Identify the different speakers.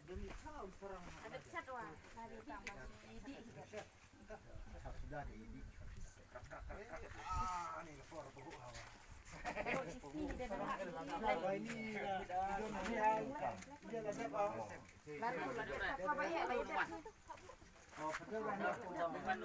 Speaker 1: Ada cat wah, hari tambah idi.
Speaker 2: Sudah ada ini. Nih lapor buku hawa.
Speaker 1: Ini dia dah.
Speaker 2: Ini dia lah siapa?
Speaker 1: Lalu apa ya?
Speaker 2: Oh, betul kan?